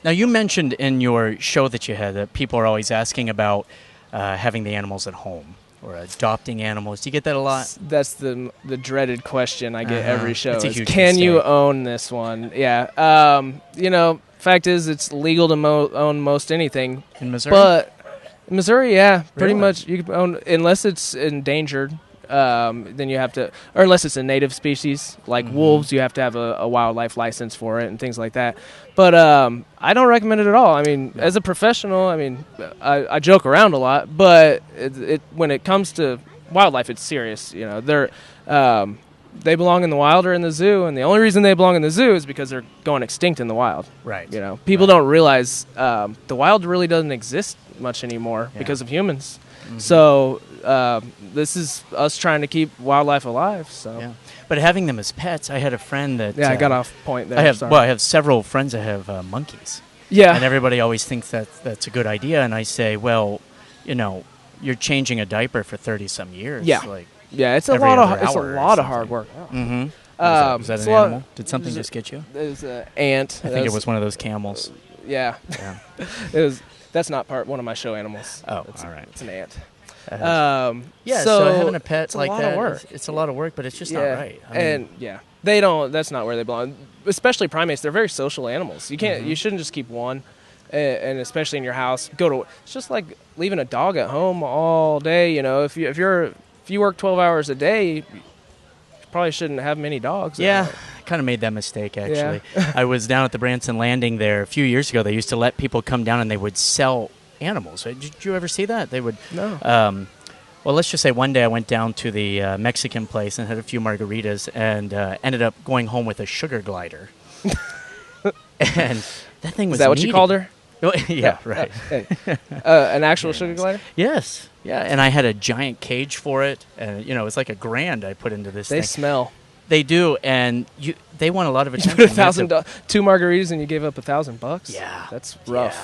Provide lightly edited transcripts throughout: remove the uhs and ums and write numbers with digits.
Now, you mentioned in your show that you had that people are always asking about having the animals at home or adopting animals. Do you get that a lot? That's the dreaded question I get every show. It's a Is, huge can you mistake. own this one? Yeah. Fact is, it's legal to own most anything. In Missouri? But in Missouri, yeah, pretty Really? much you can own, unless it's endangered. Then you have to, or unless it's a native species like wolves, you have to have a wildlife license for it and things like that. But I don't recommend it at all. I mean, as a professional, I joke around a lot, but when it comes to wildlife, it's serious. You know, they belong in the wild or in the zoo, and the only reason they belong in the zoo is because they're going extinct in the wild. Right. You know, people don't realize the wild really doesn't exist much anymore because of humans. So this is us trying to keep wildlife alive. So Yeah. But having them as pets, I had a friend that... I got off point there. I have several friends that have monkeys. Yeah. And everybody always thinks that's a good idea. And I say, well, you know, you're changing a diaper for 30-some years. Yeah. Like, yeah, it's a every lot other of hard something. work. mm-hmm. Was that it's an a lot- animal? Did something just get you? It was an ant. I think it was one of those camels. Yeah. Yeah. It was. That's not one of my show animals. Oh, It's, all right. It's an ant. Yeah, so having a pet it's like a lot that, of work. it's a lot of work, but it's just not right. I and they don't. That's not where they belong. Especially primates, they're very social animals. You can't. You shouldn't just keep one, and especially in your house. It's just like leaving a dog at home all day. You know, if you work 12 hours a day, you probably shouldn't have many dogs. Yeah, I kind of made that mistake, actually. I was down at the Branson Landing there a few years ago. They used to let people come down and they would sell animals. Did you ever see that? They would. No. Well, let's just say one day I went down to the Mexican place and had a few margaritas and ended up going home with a sugar glider. And that thing was Is that what you meaty. called her? Oh, yeah, right. An actual sugar glider? Yes. Yeah, and I had a giant cage for it. And, you know, it's like $1,000 I put into this They thing. smell. They do, and they want a lot of You attention. put $1,000, 2 margaritas, and you gave up $1,000. Yeah. That's rough.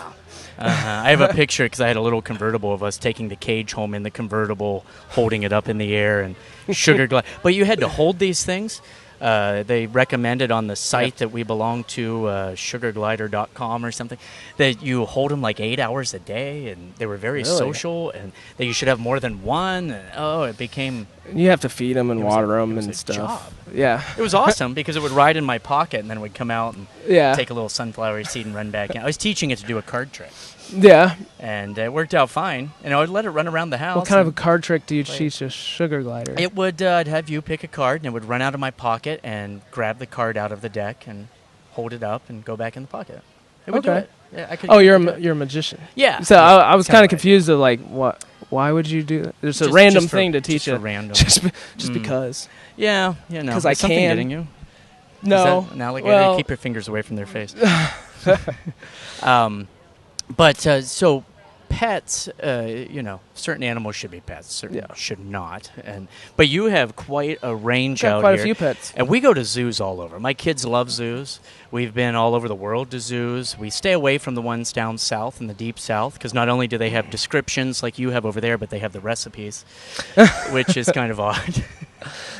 Yeah. I have a picture because I had a little convertible of us taking the cage home in the convertible, holding it up in the air, and sugar glass. But you had to hold these things. They recommended on the site that we belong to, sugarglider.com or something, that you hold them like 8 hours a day, and they were very social, and that you should have more than one. And, it became... You have to feed them and water them it was and a stuff. job. Yeah. It was awesome because it would ride in my pocket, and then it would come out and Yeah. take a little sunflower seed and run back in. I was teaching it to do a card trick. Yeah. And it worked out fine. And I would let it run around the house. What kind of a card trick do you teach a sugar glider? It would, I'd have you pick a card, and it would run out of my pocket and grab the card out of the deck and hold it up and go back in the pocket. It would do Okay. it. Yeah, I could. Oh, you're a magician. Yeah. So I was kind of right. confused of like what. Why would you do that? There's a Just- random just for- thing to just teach for you. random. Just because. Yeah, you know. 'Cause I Is something can. hitting you? No. Is that an alligator? Well, Keep your fingers away from their face. So pets, certain animals should be pets, certain should not. But you have quite a range got out quite here. a few pets. And we go to zoos all over. My kids love zoos. We've been all over the world to zoos. We stay away from the ones down south in the deep south because not only do they have descriptions like you have over there, but they have the recipes, which is kind of odd.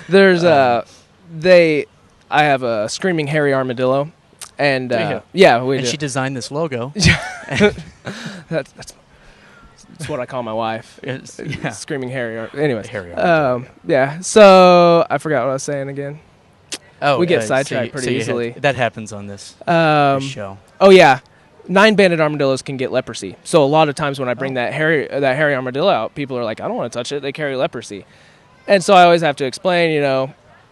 There's I have a screaming hairy armadillo, and yeah, we And do. she designed this logo. That's what I call my wife. Yeah. Screaming hairy. Anyways, Hairy armadillo. yeah. So I forgot what I was saying again. Oh, We get sidetracked pretty you easily. that happens on this show. Oh yeah, 9-banded armadillos can get leprosy. So a lot of times when I bring that hairy armadillo out, people are like, I don't want to touch it. They carry leprosy, and so I always have to explain,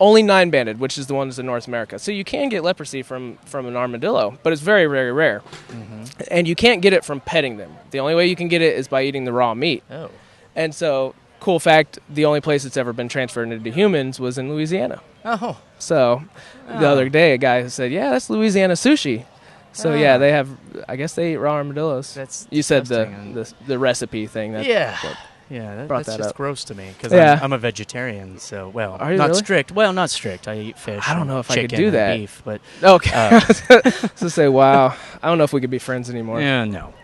only 9-banded, which is the ones in North America. So you can get leprosy from an armadillo, but it's very, very rare. Mm-hmm. And you can't get it from petting them. The only way you can get it is by eating the raw meat. Oh. And so, cool fact, the only place it's ever been transferred into humans was in Louisiana. Oh. So the other day, a guy said, yeah, that's Louisiana sushi. So yeah, they have, I guess they eat raw armadillos. That's you said disgusting. the recipe thing. Yeah, brought that's that just up. gross to me because Yeah. I'm a vegetarian. So, Are you not really? strict. Well, not strict. I eat fish. I don't and know if I could chicken do and that. beef, but Okay. So say, wow, I don't know if we could be friends anymore. yeah, no.